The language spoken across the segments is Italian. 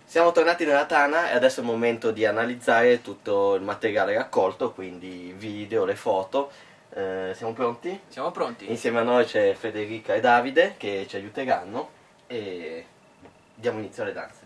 Siamo tornati nella tana e adesso è il momento di analizzare tutto il materiale raccolto, quindi i video, le foto. Siamo pronti? Siamo pronti? Insieme a noi c'è Federica e Davide che ci aiuteranno e diamo inizio alle danze.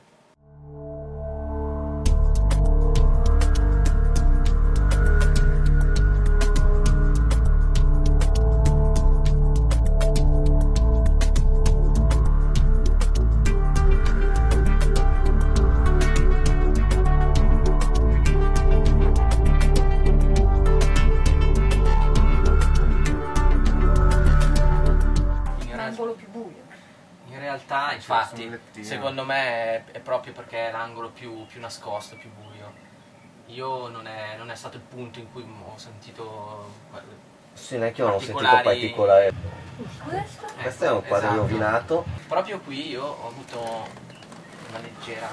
In realtà, infatti, secondo me è proprio perché è l'angolo più nascosto, più buio. Io non è stato il punto in cui ho sentito Sì, neanche io non ho sentito particolare. Questo è un quadro esatto. rovinato. Proprio qui io ho avuto una leggera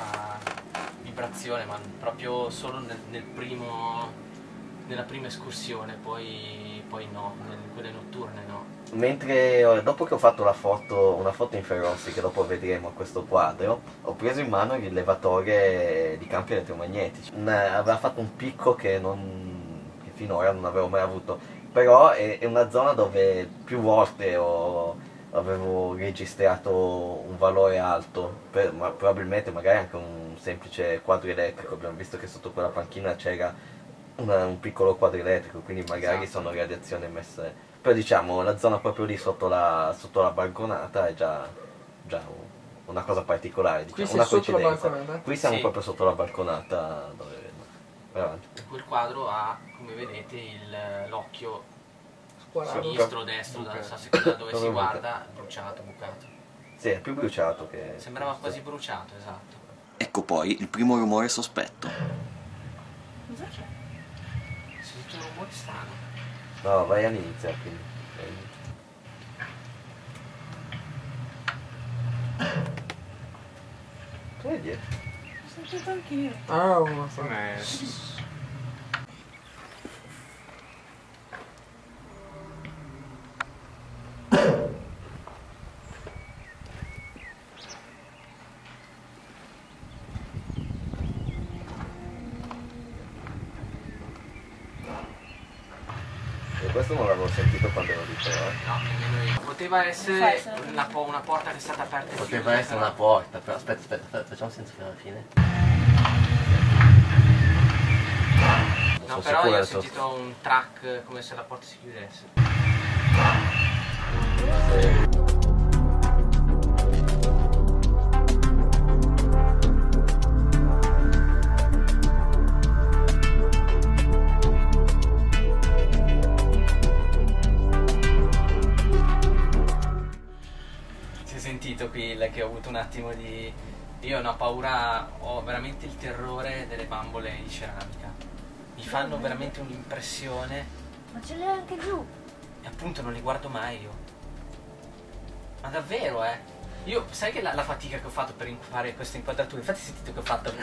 vibrazione, ma proprio solo nella prima escursione, poi no, quelle notturne no. Mentre dopo che ho fatto una foto infrarossi che dopo vedremo a questo quadro, ho preso in mano il levatore di campi elettromagnetici. Aveva fatto un picco che finora non avevo mai avuto, però è una zona dove più volte avevo registrato un valore alto, ma probabilmente magari anche un semplice quadro elettrico. Abbiamo visto che sotto quella panchina c'era un piccolo quadro elettrico, quindi magari Esatto. sono radiazioni emesse. Però diciamo la zona proprio lì sotto la balconata è già una cosa particolare, diciamo, Qui una sei sotto la coincidenza. balconata? Qui siamo Sì. proprio sotto la balconata dove vai avanti. Quel quadro ha, come vedete, l'occhio Squadrato. sinistro o destro, a seconda da dove si Dove guarda, bruciato, bucato. Sì, è più bruciato che... Sembrava quasi bruciato, esatto. Ecco poi il primo rumore sospetto. Cosa c'è? Ho sentito un rumore strano. No, vai all'inizio, quindi. Vedi? Ho sentito anch'io. Ah, una E questo non l'avevo sentito quando ero lì, però. No, nemmeno io. Poteva essere una porta che è stata aperta e Poteva chiusa, essere però- una porta, però aspetta, facciamo senza fino alla fine. No, Sono però sicuro io ho adesso. sentito un track come se la porta si chiudesse. Si è sentito qui che ho avuto un attimo di... Io ho paura, ho veramente il terrore delle bambole di ceramica. Mi fanno veramente un'impressione Ma ce l'hai anche giù. e appunto non li guardo mai io. Ma davvero, eh? Io, sai che la fatica che ho fatto per fare queste inquadrature, infatti hai sentito che ho fatto...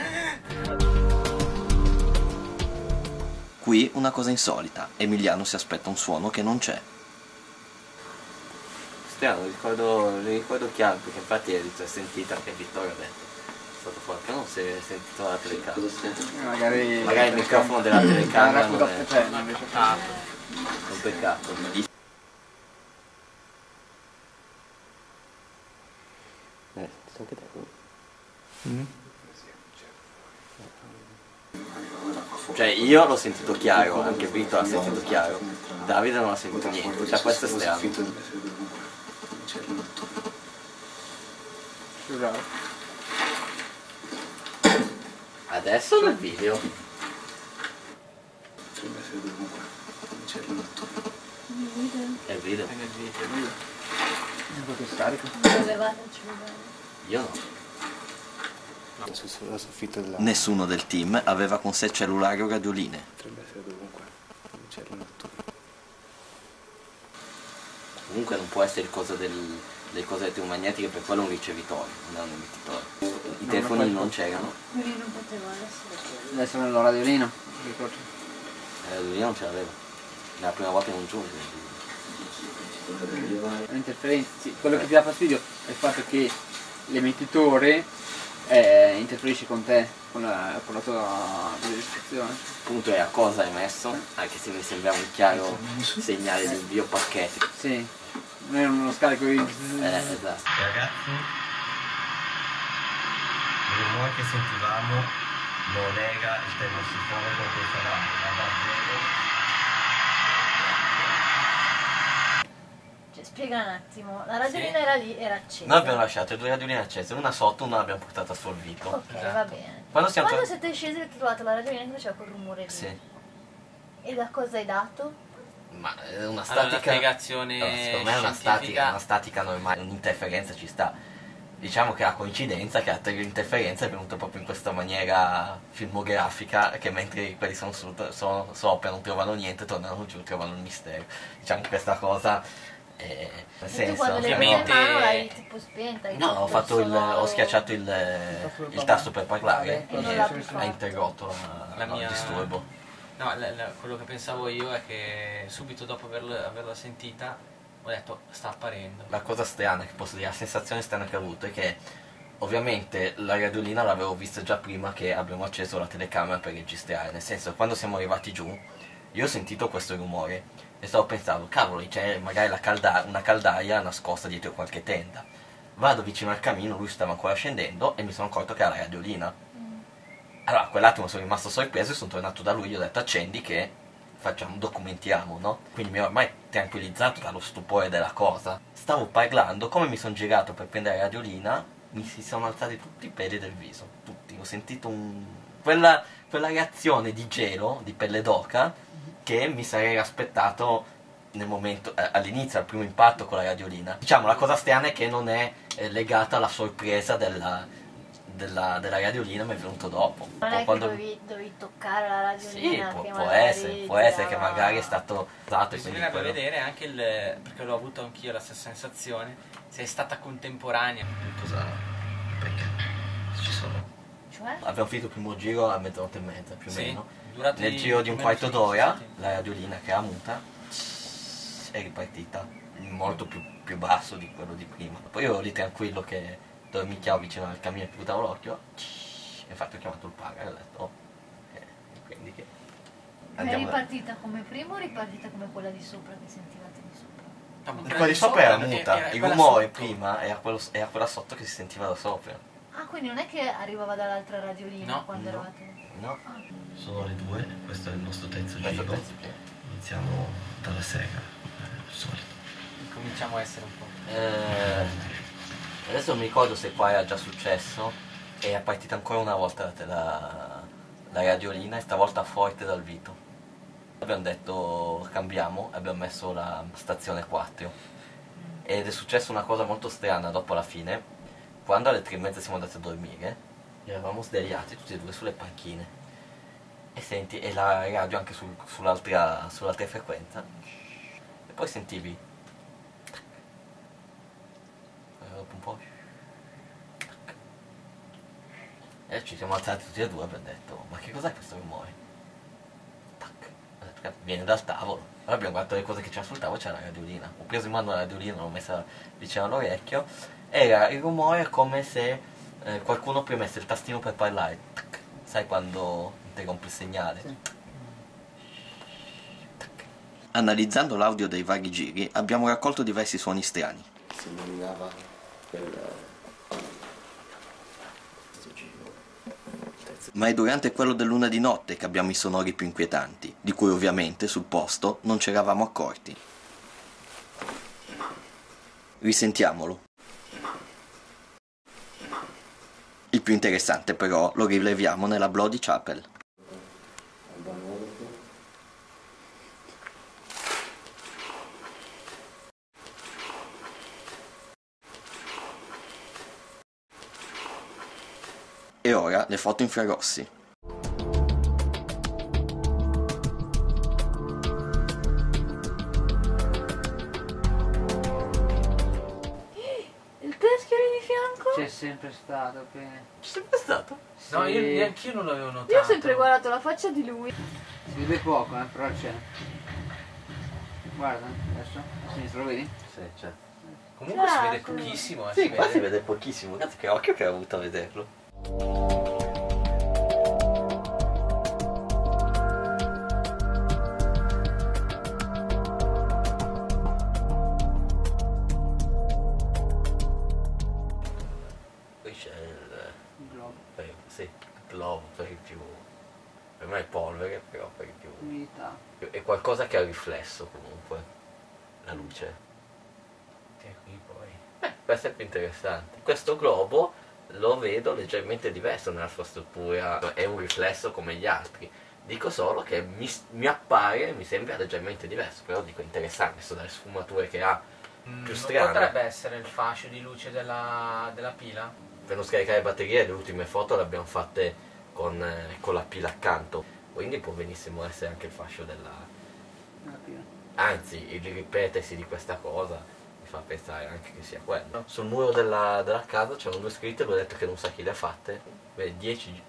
Qui una cosa insolita. Emiliano si aspetta un suono che non c'è. Strano, ricordo chiaro, perché infatti hai sentito anche Vittorio ha detto. È stato forte, non si è sentito la telecamera. Magari il microfono della telecamera non è un peccato. Anche te. Cioè io l'ho sentito chiaro, anche Vito l'ha sentito chiaro, Davide non ha sentito niente, cioè questo è strano. Adesso nel video. È il video. nel video. Non levate il cellulare. Io no. Sulla soffitta della... Nessuno del team aveva con sé cellulari o radioline. Potrebbe essere dovunque, non c'è il notturno. Comunque non può essere il coso delle cose elettromagnetiche, per quello è un ricevitore, non è un emettitore. I telefoni non c'erano, Quindi non poteva essere. Adesso nello radiolino. io non ce l'avevo. La prima volta non giunge. L'interferenza, sì. Quello che ti dà fastidio è il fatto che l'emettitore interferisci con te, con la tua descrizione. Il punto è a cosa hai messo, anche se mi sembrava un chiaro segnale di invio pacchetti. Sì, non è uno scarico di... Esatto. Ragazzi, il rumore che sentivamo non era il termosifone con cui stavamo, era davvero... Cioè, spiega un attimo, la radiolina era lì, era accesa. Noi abbiamo lasciato 2 radioline accese, una sotto, una l'abbiamo portata sul vito. Ok, Esatto. va bene. Quando siamo siete scesi avete trovato la radiolina che faceva quel rumore lì. Sì, E da cosa hai dato? ma è una Allora, la statica... spiegazione secondo me è scientifica... una statica normale, un'interferenza ci sta. Diciamo che è la coincidenza che l'interferenza è venuta proprio in questa maniera filmografica, che mentre quelli sono sopra non trovano niente, tornano giù e trovano il mistero. Diciamo che questa cosa nel E tu senso... quando l'hai ovviamente- presa in mano l'hai tipo spenta? hai No, fatto ho fatto il sonoro? ho schiacciato il tasto per parlare E non l'ha più e fatto. ha interrotto La il mia- disturbo. No, quello che pensavo io è che subito dopo averla sentita ho detto sta apparendo. La cosa strana che posso dire, la sensazione strana che ho avuto è che ovviamente la radiolina l'avevo vista già prima che abbiamo acceso la telecamera per registrare, nel senso quando siamo arrivati giù io ho sentito questo rumore e stavo pensando, cavolo, c'è magari una caldaia nascosta dietro qualche tenda. Vado vicino al camino, lui stava ancora scendendo e mi sono accorto che era la radiolina. Allora, a quell'attimo sono rimasto sorpreso e sono tornato da lui, gli ho detto accendi che documentiamo, no? Quindi mi ho ormai tranquillizzato dallo stupore della cosa. Stavo parlando, come mi sono girato per prendere la radiolina, mi si sono alzati tutti i peli del viso, tutti. Ho sentito quella reazione di gelo, di pelle d'oca, che mi sarei aspettato nel momento, all'inizio, al primo impatto con la radiolina. Diciamo, la cosa strana è che non è legata alla sorpresa della radiolina, mi è venuto dopo. Non è che Quando- dovevi toccare la Sì, radiolina può magari essere ti che dava- magari è stato usato e quindi Bisognerebbe quello... vedere anche perché l'ho avuto anch'io la stessa sensazione, se è stata contemporanea. Cosa? Perché? Ci sono... Cioè? Abbiamo finito il primo giro a mezzanotte e mezza, più o Sì, meno. durato Nel giro di un più o meno quarto 15 d'ora, secondi. la radiolina che era muta è ripartita, molto più basso di quello di prima. Poi io ero lì tranquillo che dormicchiavo vicino al camino e chiudevo l'occhio, e infatti ho chiamato il paga e ho detto, quindi che... Ma è ripartita come prima o ripartita come quella di sopra che sentivate di sopra? No, ma E quella qua di sopra era muta, il quella rumore sotto. prima era quella sotto che si sentiva da sopra. Ah, quindi non è che arrivava dall'altra radiolina No, quando no. eravate... No, Ah. sono le 2, questo è il nostro terzo giro. Iniziamo dalla sera, solito. Cominciamo a essere un po'. Adesso non mi ricordo se qua era già successo e è partita ancora una volta la radiolina e stavolta forte dal vito. Abbiamo detto cambiamo e abbiamo messo la stazione 4 ed è successa una cosa molto strana dopo la fine. Quando alle 3:30 siamo andati a dormire eravamo sdraiati tutti e due sulle panchine e senti, e la radio anche sull'altra frequenza e poi sentivi dopo un po' e ci siamo alzati tutti e due e abbiamo detto ma che cos'è questo rumore? Tac. Ho detto, viene dal tavolo. Allora abbiamo guardato le cose che c'era sul tavolo, c'era la radiolina, ho preso in mano la radiolina, l'ho messa vicino all'orecchio, era il rumore come se qualcuno premesse il tastino per parlare. Tac. Sai quando interrompe il segnale? Sì. Analizzando l'audio dei vari giri abbiamo raccolto diversi suoni strani. Si illuminava questo giro. Ma è durante quello dell'una di notte che abbiamo i sonori più inquietanti, di cui ovviamente sul posto non ci eravamo accorti. Risentiamolo. Il più interessante però lo rileviamo nella Bloody Chapel. E ora le foto infrarossi. Il teschio lì di fianco? C'è sempre stato, bene. C'è sempre stato? No, Sì. io neanch'io non l'avevo notato. Io ho sempre guardato la faccia di lui. Si vede poco, però c'è. Guarda, adesso, a sinistra lo vedi? Sì, c'è. Comunque si vede Cavolo. pochissimo, Sì, si qua si vede. vede pochissimo, cazzo che occhio che ha avuto a vederlo. Qui c'è Il globo. sì, il globo per il più. Per me è polvere, però per il più. Umidità. È qualcosa che ha riflesso comunque, la luce. E qui poi. Questo è più interessante. Questo globo lo vedo leggermente diverso nella sua struttura, è un riflesso come gli altri. Dico solo che mi appare, mi sembra leggermente diverso, però dico interessante, visto dalle sfumature che ha più strane. Potrebbe essere il fascio di luce della pila? Per non scaricare batterie le ultime foto le abbiamo fatte con la pila accanto, quindi può benissimo essere anche il fascio della... Una pila. Anzi, il ripetersi di questa cosa mi fa pensare anche che sia quello. Sul muro della casa c'erano due scritte, lui ha detto che non sa chi le ha fatte. Beh, 10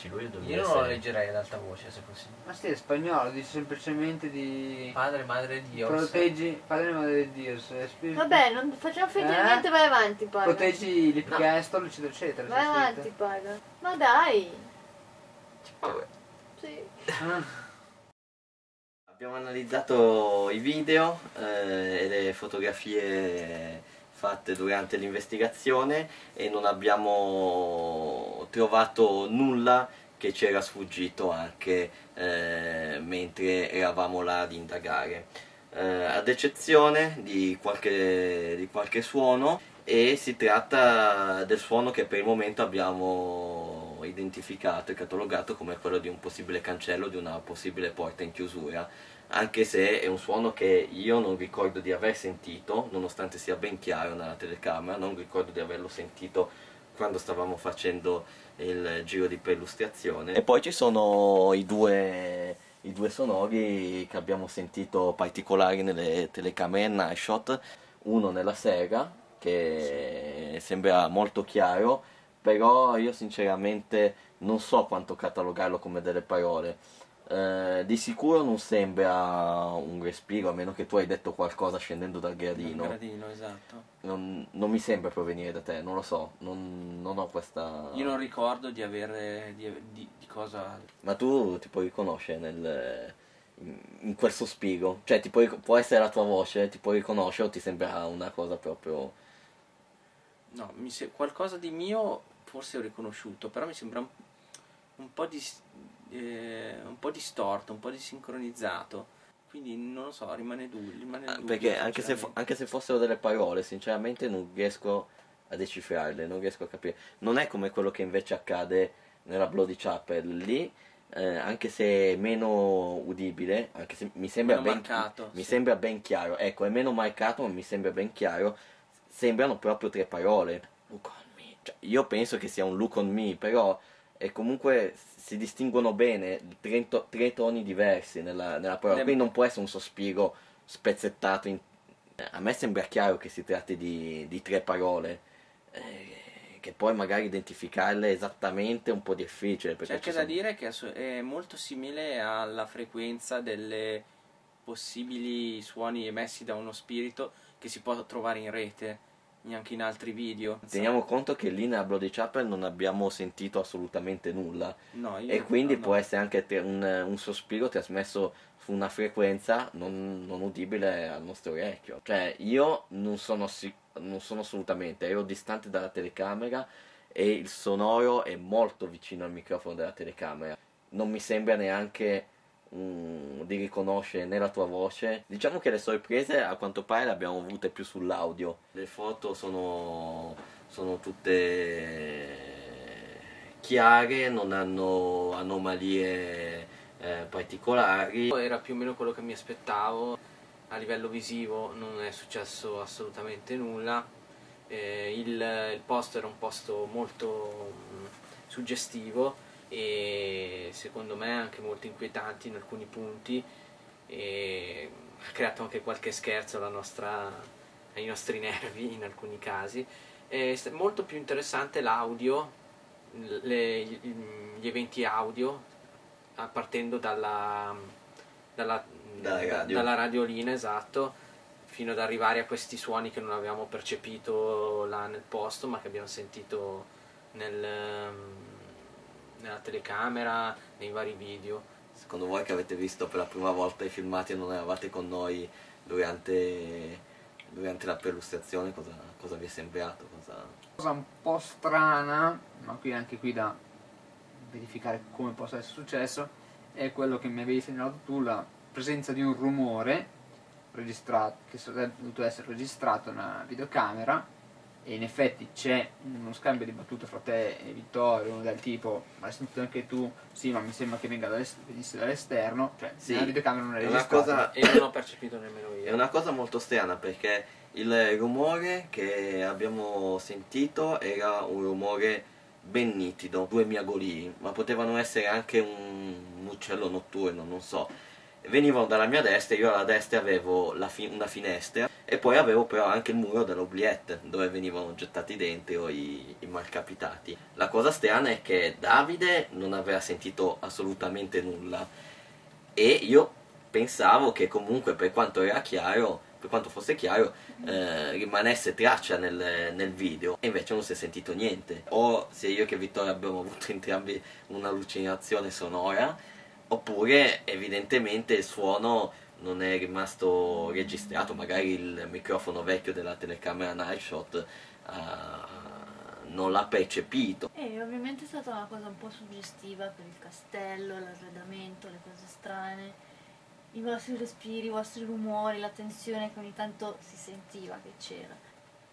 luglio 2006. Io non lo leggerei ad alta voce se possibile. Ma sì, è spagnolo, dice semplicemente di... Padre, madre, Dio. Proteggi, padre e madre di Dio. Vabbè, non facciamo finta di niente, vai avanti, Paga. Proteggi l'Epicastolo, eccetera, eccetera. Vai c'è avanti, scritto. Paga. Ma dai. Vabbè. Sì. Abbiamo analizzato i video e le fotografie fatte durante l'investigazione e non abbiamo trovato nulla che ci era sfuggito anche mentre eravamo là ad indagare, ad eccezione di qualche suono, e si tratta del suono che per il momento abbiamo identificato e catalogato come quello di un possibile cancello, di una possibile porta in chiusura, anche se è un suono che io non ricordo di aver sentito, nonostante sia ben chiaro nella telecamera, non ricordo di averlo sentito quando stavamo facendo il giro di perlustrazione. E poi ci sono i due sonori che abbiamo sentito particolari nelle telecamere night shot, uno nella sera che sembra molto chiaro, però io sinceramente non so quanto catalogarlo come delle parole. Di sicuro non sembra un respiro, a meno che tu hai detto qualcosa scendendo dal gradino. Dal gradino, esatto. Non mi sembra provenire da te, non lo so, non ho questa... Io non ricordo di avere di cosa... Ma tu ti puoi riconoscere in quel sospiro? Cioè può essere la tua voce, ti puoi riconoscere o ti sembra una cosa proprio... No, qualcosa di mio forse ho riconosciuto, però mi sembra un po' distorto, un po' disincronizzato, quindi non lo so, rimane dubbio. Perché anche se fossero delle parole, sinceramente non riesco a decifrarle, non riesco a capire. Non è come quello che invece accade nella Bloody Chapel, lì anche se è meno udibile, anche se mi sembra Meno marcato, mi sì. sembra ben chiaro, ecco, è meno marcato ma mi sembra ben chiaro, sembrano proprio tre parole. Look on me. Cioè, io penso che sia un look on me, però comunque si distinguono bene tre toni diversi nella parola, quindi non può essere un sospiro spezzettato a me sembra chiaro che si tratti di tre parole, che poi magari identificarle esattamente è un po' difficile, perché C'è anche da dire che è molto simile alla frequenza delle possibili suoni emessi da uno spirito che si può trovare in rete, anche in altri video. Teniamo conto che lì nella Bloody Chapel non abbiamo sentito assolutamente nulla, No, e quindi no. può essere anche un sospiro trasmesso su una frequenza non udibile al nostro orecchio. Cioè io non sono assolutamente, ero distante dalla telecamera e il sonoro è molto vicino al microfono della telecamera, non mi sembra neanche di riconoscere né la tua voce. Diciamo che le sorprese a quanto pare le abbiamo avute più sull'audio. Le foto sono tutte chiare, non hanno anomalie particolari. Era più o meno quello che mi aspettavo, a livello visivo non è successo assolutamente nulla. Il posto era un posto molto suggestivo e secondo me anche molto inquietanti in alcuni punti, e ha creato anche qualche scherzo ai nostri nervi in alcuni casi. È molto più interessante l'audio, gli eventi audio, partendo dalla radiolina, esatto, fino ad arrivare a questi suoni che non avevamo percepito là nel posto ma che abbiamo sentito nella telecamera, nei vari video. Secondo voi, che avete visto per la prima volta i filmati e non eravate con noi durante la perlustrazione, cosa vi è sembrato? Cosa un po' strana, ma anche qui da verificare come possa essere successo, è quello che mi avevi segnalato tu, la presenza di un rumore registrato, che sarebbe dovuto essere registrato nella videocamera, e in effetti c'è uno scambio di battute fra te e Vittorio, uno del tipo: ma l'hai sentito anche tu? Sì, ma mi sembra che venisse dall'esterno, cioè Sì, nella videocamera non è è una registrato. cosa- E non ho percepito nemmeno È io. una cosa molto strana, perché il rumore che abbiamo sentito era un rumore ben nitido, 2 miagolii, ma potevano essere anche un uccello notturno, non so. Venivano dalla mia destra, io alla destra avevo una finestra, e poi avevo però anche il muro dell'oubliette dove venivano gettati dentro i malcapitati. La cosa strana è che Davide non aveva sentito assolutamente nulla, e io pensavo che comunque, per quanto fosse chiaro, rimanesse traccia nel video, e invece non si è sentito niente. O sia io che Vittorio abbiamo avuto entrambi un'allucinazione sonora, oppure evidentemente il suono non è rimasto registrato, magari il microfono vecchio della telecamera Nightshot non l'ha percepito. E ovviamente è stata una cosa un po' suggestiva per il castello, l'arredamento, le cose strane, i vostri respiri, i vostri rumori, la tensione che ogni tanto si sentiva che c'era.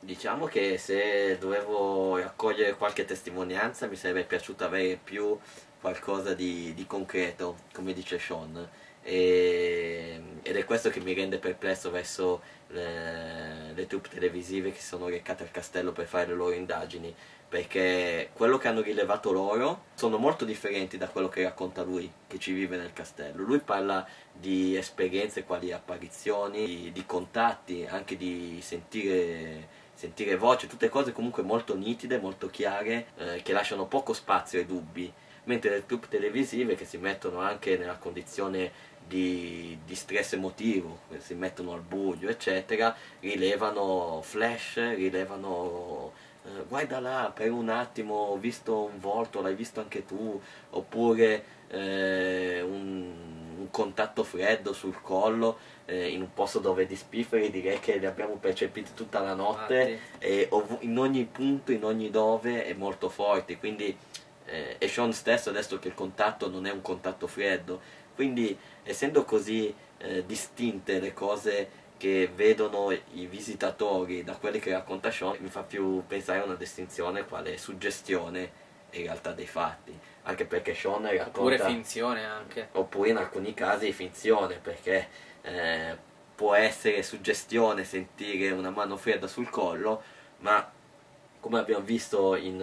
Diciamo che se dovevo raccogliere qualche testimonianza, mi sarebbe piaciuto avere più qualcosa di concreto, come dice Sean, ed è questo che mi rende perplesso verso le troupe televisive che si sono recate al castello per fare le loro indagini, perché quello che hanno rilevato loro sono molto differenti da quello che racconta lui, che ci vive nel castello. Lui parla di esperienze quali apparizioni, di contatti, anche di sentire voci, tutte cose comunque molto nitide, molto chiare, che lasciano poco spazio ai dubbi, mentre le troupe televisive, che si mettono anche nella condizione di stress emotivo, si mettono al buio eccetera, rilevano flash, rilevano guarda là, per un attimo ho visto un volto, l'hai visto anche tu, oppure un contatto freddo sul collo, in un posto dove di spifferi direi che li abbiamo percepiti tutta la notte, e in ogni punto, in ogni dove, è molto forti. Quindi e Sean stesso ha detto che il contatto non è un contatto freddo, quindi essendo così distinte le cose che vedono i visitatori da quelli che racconta Sean, mi fa più pensare a una distinzione quale suggestione in realtà dei fatti, anche perché Sean racconta, Oppure finzione anche. oppure in alcuni casi finzione, perché può essere suggestione sentire una mano fredda sul collo, ma come abbiamo visto in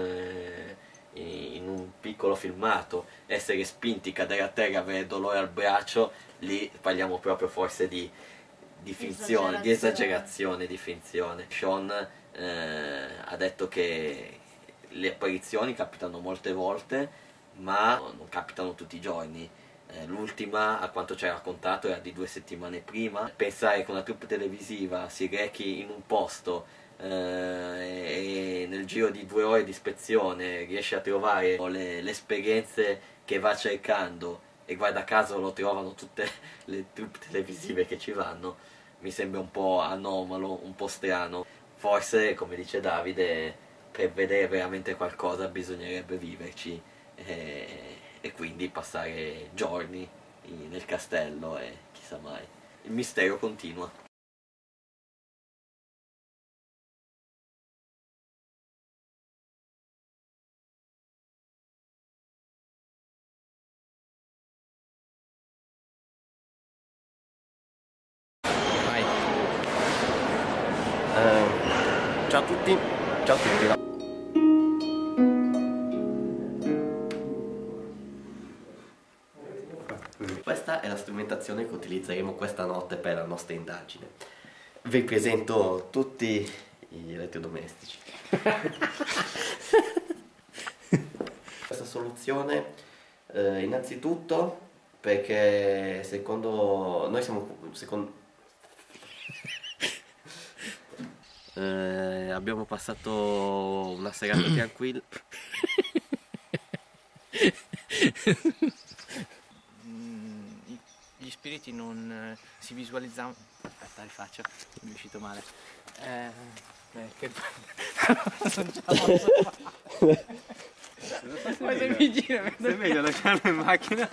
un piccolo filmato, essere spinti, cadere a terra, avere dolore al braccio, lì parliamo proprio forse di finzione, di esagerazione, di finzione. Sean ha detto che le apparizioni capitano molte volte, ma non capitano tutti i giorni. L'ultima, a quanto ci ha raccontato, era di 2 settimane prima. Pensare che una troupe televisiva si rechi in un posto e nel giro di 2 ore di ispezione riesce a trovare le esperienze che va cercando, e guarda caso lo trovano tutte le troupe televisive che ci vanno, mi sembra un po' anomalo, un po' strano. Forse, come dice Davide, per vedere veramente qualcosa bisognerebbe viverci, e quindi passare giorni nel castello, e chissà mai. Il mistero continua. Vai. Ciao a tutti, ciao a tutti. Questa è la strumentazione che utilizzeremo questa notte per la nostra indagine. Vi presento tutti gli elettrodomestici. Questa soluzione, innanzitutto, perché secondo noi abbiamo passato una serata tranquilla. Gli spiriti non si visualizzavano. Aspetta, rifaccio, mi è uscito male. Che non ce la posso fare. Poi se mi gira, è meglio lasciarlo in macchina.